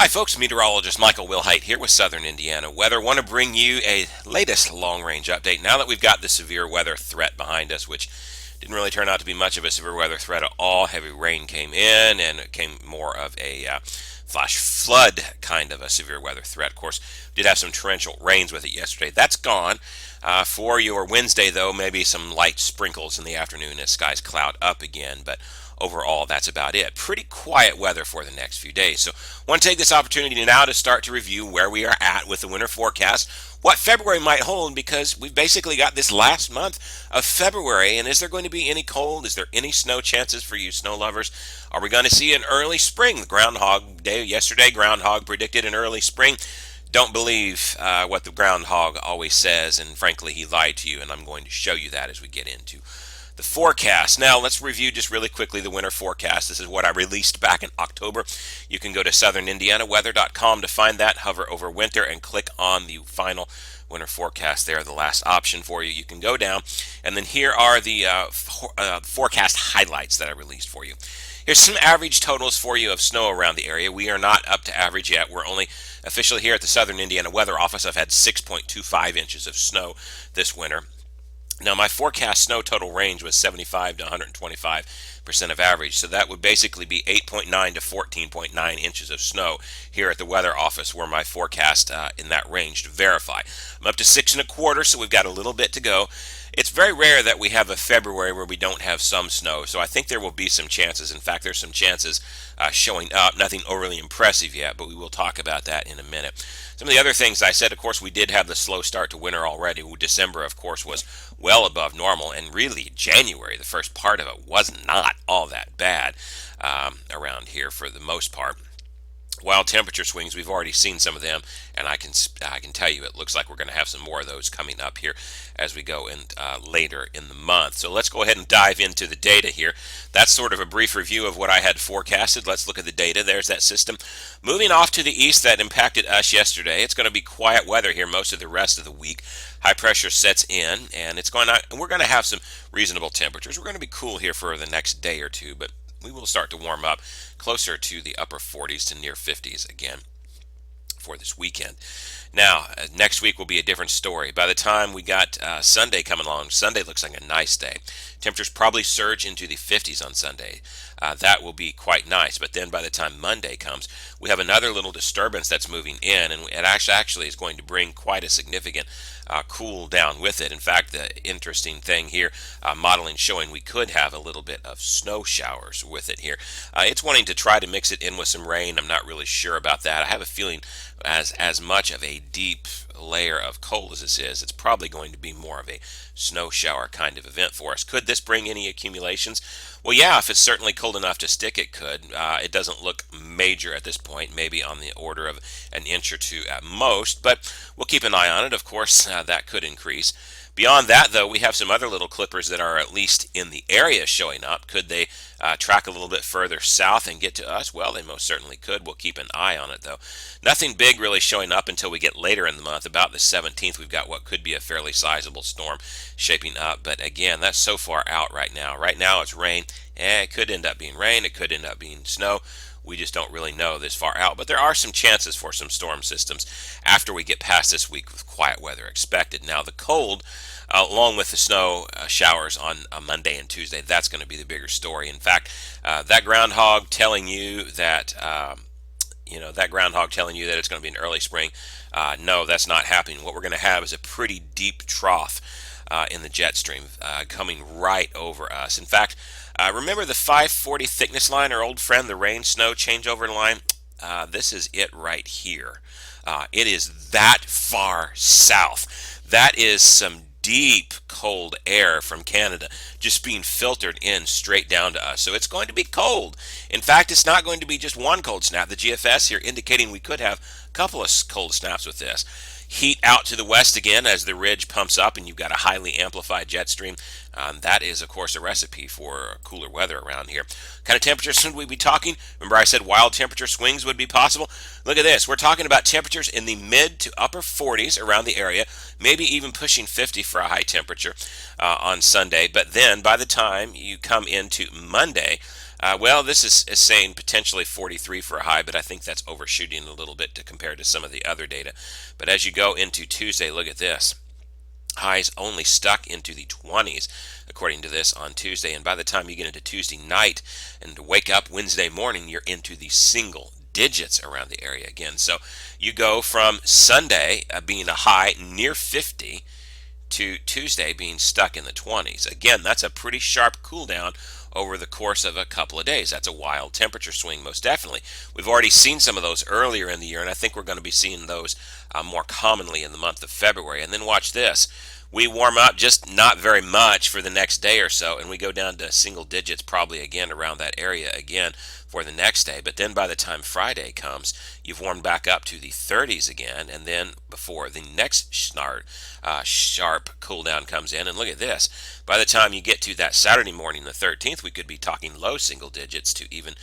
Hi folks, meteorologist Michael Wilhite here with Southern Indiana Weather. Want to bring you a latest long-range update now that we've got the severe weather threat behind us, which didn't really turn out to be much of a severe weather threat at all. Heavy rain came in and it came more of a flash flood kind of a severe weather threat. Of course, did have some torrential rains with it yesterday. That's gone. For your Wednesday, though, maybe some light sprinkles in the afternoon as skies cloud up again, but overall, that's about it. Pretty quiet weather for the next few days. So, I want to take this opportunity now to start to review where we are at with the winter forecast, what February might hold, because we've basically got this last month of February. And is there going to be any cold? Is there any snow chances for you snow lovers? Are we going to see an early spring? The Groundhog Day yesterday, Groundhog predicted an early spring. Don't believe what the groundhog always says, and frankly, he lied to you, and I'm going to show you that as we get into the forecast. Now, let's review just really quickly the winter forecast. This is what I released back in October. You can go to southernindianaweather.com to find that, hover over winter, and click on the final winter forecast there, the last option for you. You can go down, and then here are the forecast highlights that I released for you. Here's some average totals for you of snow around the area. We are not up to average yet. We're only officially here at the Southern Indiana Weather Office. I've had 6.25 inches of snow this winter. Now, my forecast snow total range was 75 to 125% of average, so that would basically be 8.9 to 14.9 inches of snow here at the weather office, where my forecast in that range to verify. I'm up to 6.25, so we've got a little bit to go. It's very rare that we have a February where we don't have some snow, so I think there will be some chances. In fact, there's some chances showing up. Nothing overly impressive yet, but we will talk about that in a minute. Some of the other things I said, of course, we did have the slow start to winter already. December, of course, was well above normal, and really January, the first part of it, was not all that bad around here for the most part. Wild temperature swings, we've already seen some of them, and I can tell you it looks like we're going to have some more of those coming up here as we go in later in the month. So let's go ahead and dive into the data here. That's sort of a brief review of what I had forecasted. Let's look at the data. There's that system moving off to the east that impacted us yesterday. It's going to be quiet weather here most of the rest of the week. High pressure sets in, and we're going to have some reasonable temperatures. We're going to be cool here for the next day or two, but we will start to warm up closer to the upper 40s to near 50s again for this weekend. Now, next week will be a different story. By the time we got Sunday coming along, Sunday looks like a nice day. Temperatures probably surge into the 50s on Sunday. That will be quite nice. But then by the time Monday comes, we have another little disturbance that's moving in, and it actually is going to bring quite a significant cool down with it. In fact, the interesting thing here, modeling showing we could have a little bit of snow showers with it here. It's wanting to try to mix it in with some rain. I'm not really sure about that. I have a feeling as much of a deep layer of cold as this is, it's probably going to be more of a snow shower kind of event for us. Could this bring any accumulations? Well, yeah, if it's certainly cold enough to stick, it could. It doesn't look major at this point, maybe on the order of an inch or two at most, but we'll keep an eye on it. Of course, that could increase. Beyond that, though, we have some other little clippers that are at least in the area showing up. Could they track a little bit further south and get to us? Well, they most certainly could. We'll keep an eye on it, though. Nothing big really showing up until we get later in the month. About the 17th, we've got what could be a fairly sizable storm shaping up. But again, that's so far out right now. Right now, it's rain. It could end up being rain. It could end up being snow. We just don't really know this far out, but there are some chances for some storm systems after we get past this week with quiet weather expected. Now, the cold, along with the snow showers on Monday and Tuesday, that's going to be the bigger story. In fact, that groundhog telling you that it's going to be an early spring, no, that's not happening. What we're going to have is a pretty deep trough in the jet stream coming right over us. In fact, remember the 540 thickness line, our old friend, the rain-snow changeover line? This is it right here. It is that far south. That is some deep cold air from Canada just being filtered in straight down to us. So it's going to be cold. In fact, it's not going to be just one cold snap. The GFS here indicating we could have a couple of cold snaps with this. Heat out to the west again as the ridge pumps up and you've got a highly amplified jet stream. That is, of course, a recipe for cooler weather around here. What kind of temperatures should we be talking? Remember I said wild temperature swings would be possible? Look at this. We're talking about temperatures in the mid to upper 40s around the area, maybe even pushing 50 for a high temperature on Sunday. But then by the time you come into Monday, Well, this is saying potentially 43 for a high, but I think that's overshooting a little bit to compare to some of the other data. But as you go into Tuesday, look at this. Highs only stuck into the 20s, according to this, on Tuesday. And by the time you get into Tuesday night and wake up Wednesday morning, you're into the single digits around the area again. So you go from Sunday being a high near 50 to Tuesday being stuck in the 20s. Again, that's a pretty sharp cool down over the course of a couple of days. That's a wild temperature swing, most definitely. We've already seen some of those earlier in the year, and I think we're going to be seeing those more commonly in the month of February. And then watch this. We warm up just not very much for the next day or so, and we go down to single digits probably again around that area again for the next day. But then by the time Friday comes, you've warmed back up to the 30s again, and then before the next sharp cool down comes in, and look at this. By the time you get to that Saturday morning, the 13th, we could be talking low single digits to even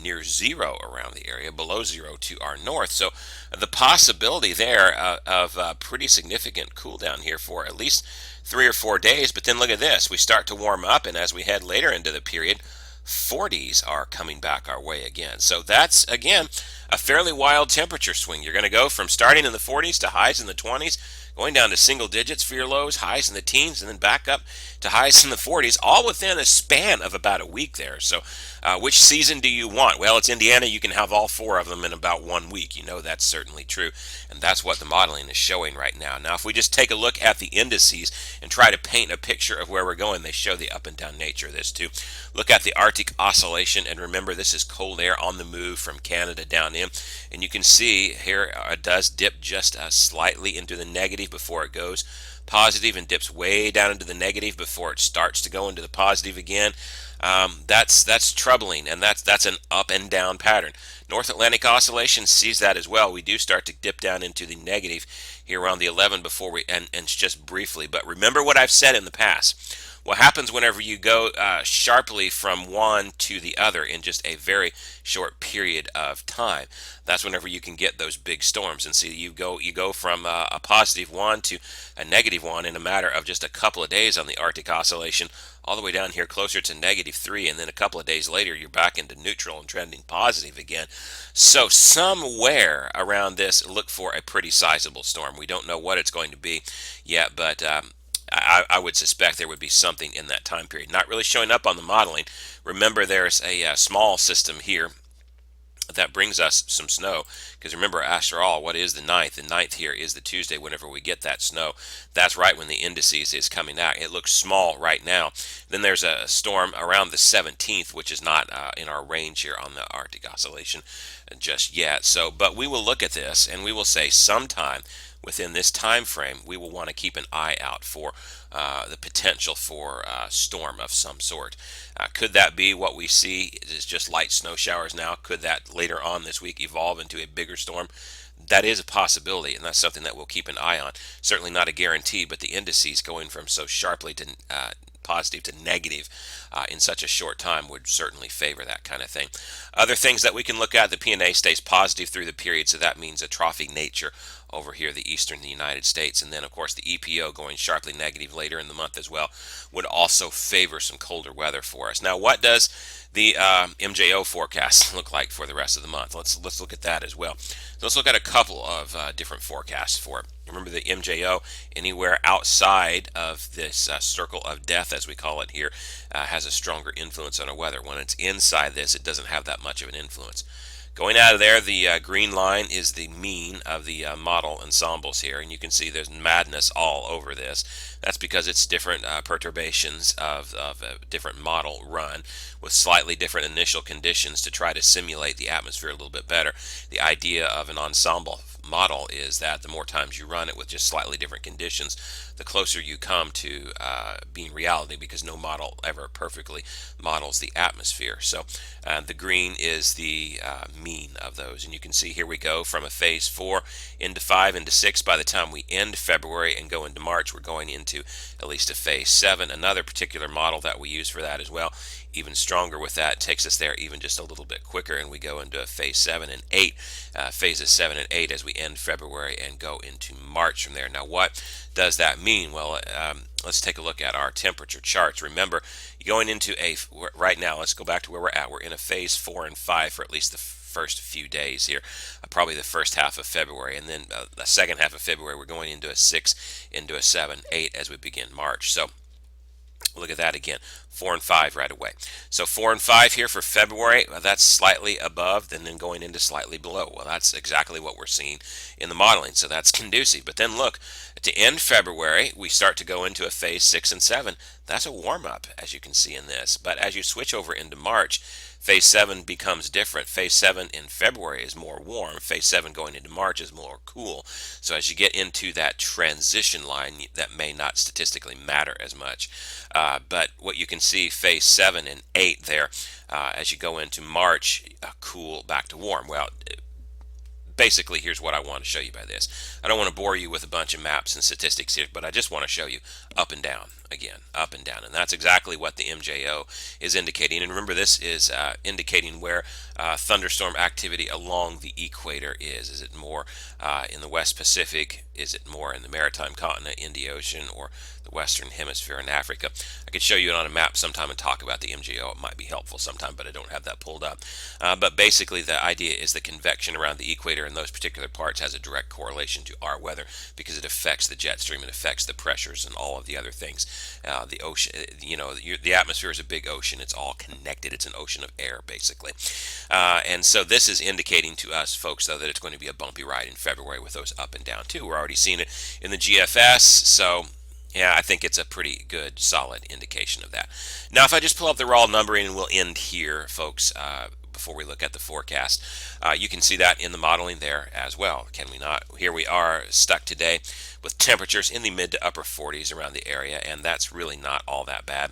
near zero around the area, below zero to our north. So the possibility there of a pretty significant cool down here for at least 3 or 4 days. But then look at this. We start to warm up, and as we head later into the period, 40s are coming back our way again. So that's, again, a fairly wild temperature swing. You're going to go from starting in the 40s to highs in the 20s, going down to single digits for your lows, highs in the teens, and then back up to highs in the 40s, all within a span of about a week there. So which season do you want? Well, it's Indiana. You can have all four of them in about 1 week. You know that's certainly true, and that's what the modeling is showing right now. Now, if we just take a look at the indices and try to paint a picture of where we're going, they show the up and down nature of this too. Look at the Arctic oscillation, and remember this is cold air on the move from Canada down in, and you can see here it does dip just slightly into the negative before it goes positive, and dips way down into the negative before it starts to go into the positive again. That's troubling, and that's an up and down pattern. North Atlantic oscillation sees that as well. We do start to dip down into the negative here around the 11 before we and just briefly. But remember what I've said in the past. What happens whenever you go sharply from one to the other in just a very short period of time? That's whenever you can get those big storms. And see, you go from a positive one to a negative one in a matter of just a couple of days on the Arctic oscillation, all the way down here closer to -3, and then a couple of days later you're back into neutral and trending positive again. So somewhere around this, look for a pretty sizable storm. We don't know what it's going to be yet, but I would suspect there would be something in that time period. Not really showing up on the modeling. Remember, there's a small system here that brings us some snow, because remember, after all, what is the 9th? The 9th here is the Tuesday whenever we get that snow. That's right when the indices is coming out. It looks small right now. Then there's a storm around the 17th, which is not in our range here on the Arctic oscillation just yet. So, but we will look at this and we will say sometime within this time frame, we will want to keep an eye out for the potential for a storm of some sort. Could that be what we see is just light snow showers now? Could that later on this week evolve into a bigger storm? That is a possibility, and that's something that we'll keep an eye on. Certainly not a guarantee, but the indices going from so sharply to positive to negative in such a short time would certainly favor that kind of thing. Other things that we can look at, the P&A stays positive through the period, so that means a trophy nature over here, the eastern United States. And then, of course, the EPO going sharply negative later in the month as well would also favor some colder weather for us. Now, what does the MJO forecast look like for the rest of the month? Let's look at that as well. So let's look at a couple of different forecasts for it. Remember, the MJO, anywhere outside of this circle of death, as we call it here, has a stronger influence on our weather. When it's inside this, it doesn't have that much of an influence. Going out of there, the green line is the mean of the model ensembles here, and you can see there's madness all over this. That's because it's different perturbations of a different model run with slightly different initial conditions to try to simulate the atmosphere a little bit better. The idea of an ensemble model is that the more times you run it with just slightly different conditions, the closer you come to being reality, because no model ever perfectly models the atmosphere. So the green is the mean of those, and you can see here we go from a phase 4 into 5 into 6. By the time we end February and go into March, we're going into at least a phase 7. Another particular model that we use for that as well even stronger with that. It takes us there even just a little bit quicker, and we go into a phase 7 and 8, phases 7 and 8 as we end February and go into March from there. Now, what does that mean? Well, let's take a look at our temperature charts. Remember, going into right now, let's go back to where we're at. We're in a phase 4 and 5 for at least the first few days here, probably the first half of February, and then the second half of February we're going into a 6, into a 7, 8 as we begin March. So look at that again, 4 and 5 right away. So 4 and 5 here for February, that's slightly above, and then going into slightly below. Well, that's exactly what we're seeing in the modeling, so that's conducive. But then look, to end February, we start to go into a phase 6 and 7. That's a warm-up, as you can see in this. But as you switch over into March, phase 7 becomes different. Phase 7 in February is more warm. Phase 7 going into March is more cool. So as you get into that transition line, that may not statistically matter as much. But what you can see, phase 7 and 8 there, as you go into March, cool back to warm. Well, basically, here's what I want to show you by this. I don't want to bore you with a bunch of maps and statistics here, but I just want to show you up and down again, up and down. And that's exactly what the MJO is indicating. And remember, this is indicating where thunderstorm activity along the equator is. Is it more in the West Pacific? Is it more in the maritime continent, Indian Ocean, or the Western Hemisphere in Africa? I could show you it on a map sometime and talk about the MJO. It might be helpful sometime, but I don't have that pulled up. But basically, the idea is the convection around the equator in those particular parts has a direct correlation to our weather because it affects the jet stream, it affects the pressures and all of the other things. The ocean, the atmosphere is a big ocean. It's all connected. It's an ocean of air, basically. And so this is indicating to us, folks, though, that it's going to be a bumpy ride in February with those up and down, too. We're already seeing it in the GFS, so yeah, I think it's a pretty good, solid indication of that. Now, if I just pull up the raw numbering, and we'll end here, folks, before we look at the forecast, you can see that in the modeling there as well, can we not? Here we are stuck today with temperatures in the mid to upper 40s around the area, and that's really not all that bad.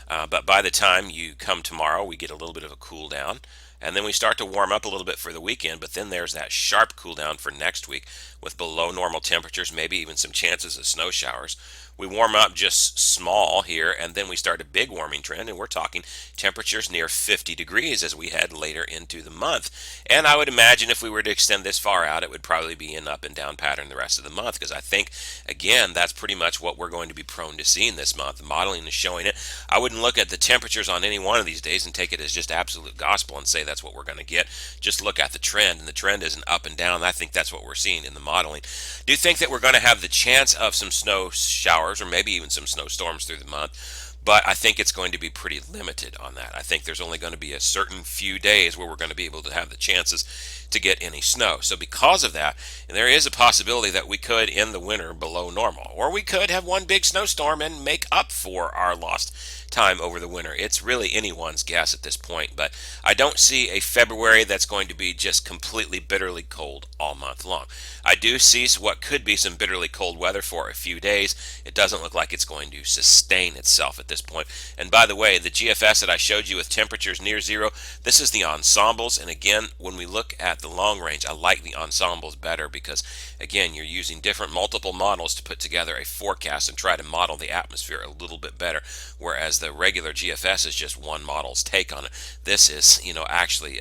But by the time you come tomorrow, we get a little bit of a cool down, and then we start to warm up a little bit for the weekend, but then there's that sharp cool down for next week with below normal temperatures, maybe even some chances of snow showers. We warm up just small here, and then we start a big warming trend, and we're talking temperatures near 50 degrees as we head later into the month. And I would imagine if we were to extend this far out, it would probably be an up and down pattern the rest of the month, because I think, again, that's pretty much what we're going to be prone to seeing this month. The modeling is showing it. I wouldn't look at the temperatures on any one of these days and take it as just absolute gospel and say that's what we're going to get. Just look at the trend, and the trend is an up and down. I think that's what we're seeing in the modeling. Do you think that we're going to have the chance of some snow showers or maybe even some snowstorms through the month? But I think it's going to be pretty limited on that. I think there's only going to be a certain few days where we're going to be able to have the chances to get any snow. So because of that, there is a possibility that we could end the winter below normal, or we could have one big snowstorm and make up for our lost time over the winter. It's really anyone's guess at this point, but I don't see a February that's going to be just completely bitterly cold all month long. I do see what could be some bitterly cold weather for a few days. It doesn't look like it's going to sustain itself at this point. And by the way, the GFS that I showed you with temperatures near zero, this is the ensembles. And again, when we look at the long range, I like the ensembles better because, again, you're using different multiple models to put together a forecast and try to model the atmosphere a little bit better, whereas the regular GFS is just one model's take on it. This is, actually,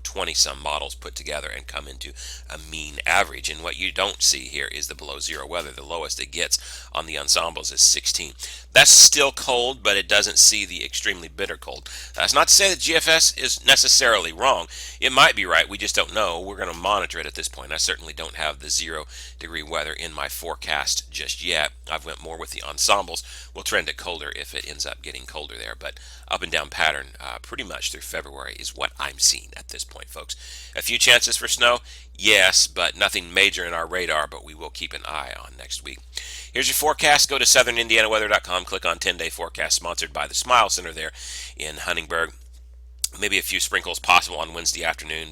20 some models put together and come into a mean average. And what you don't see here is the below zero weather. The lowest it gets on the ensembles is 16. That's still cold, but it doesn't see the extremely bitter cold. That's not to say that GFS is necessarily wrong. It might be right. We just don't know. We're going to monitor it at this point. I certainly don't have the 0-degree weather in my forecast just yet. I've went more with the ensembles. We'll trend it colder if it ends up getting colder there, but up and down pattern pretty much through February is what I'm seeing at this point, folks. A few chances for snow, yes, but nothing major in our radar, but we will keep an eye on next week. Here's your forecast. Go to southernindianaweather.com, click on 10-day forecast, sponsored by the Smile Center there in Huntingburg. Maybe a few sprinkles possible on Wednesday afternoon,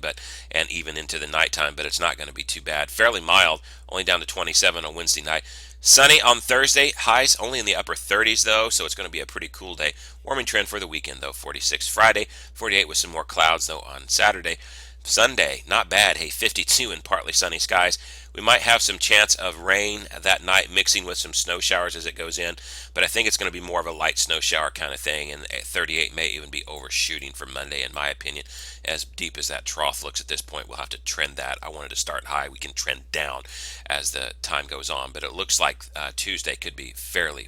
and even into the nighttime, but it's not going to be too bad. Fairly mild, only down to 27 on Wednesday night. Sunny on Thursday, highs only in the upper 30s though, so it's going to be a pretty cool day. Warming trend for the weekend though, 46 Friday, 48 with some more clouds though on Saturday. Sunday, not bad. Hey, 52 and partly sunny skies. We might have some chance of rain that night mixing with some snow showers as it goes in, but I think it's going to be more of a light snow shower kind of thing, and 38 may even be overshooting for Monday in my opinion. As deep as that trough looks at this point, we'll have to trend that. I wanted to start high. We can trend down as the time goes on, but it looks like Tuesday could be fairly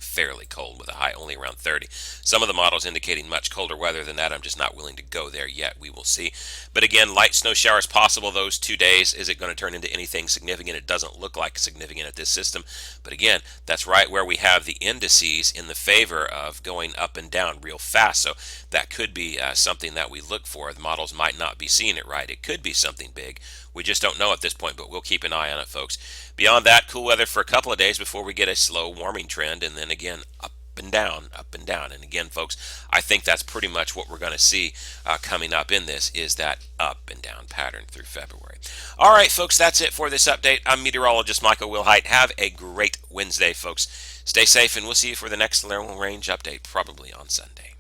cold with a high only around 30. Some of the models indicating much colder weather than that. I'm just not willing to go there yet. We will see. But again, light snow showers possible those 2 days. Is it going to turn into anything significant? It doesn't look like significant at this system. But again, that's right where we have the indices in the favor of going up and down real fast. So that could be something that we look for. The models might not be seeing it right. It could be something big. We just don't know at this point, but we'll keep an eye on it, folks. Beyond that, cool weather for a couple of days before we get a slow warming trend, and then again up and down, up and down. And again, folks, I think that's pretty much what we're going to see coming up in this, is that up and down pattern through February. All right, folks, that's it for this update. I'm meteorologist Michael Wilhite. Have a great Wednesday, folks. Stay safe, and we'll see you for the next long range update, probably on Sunday.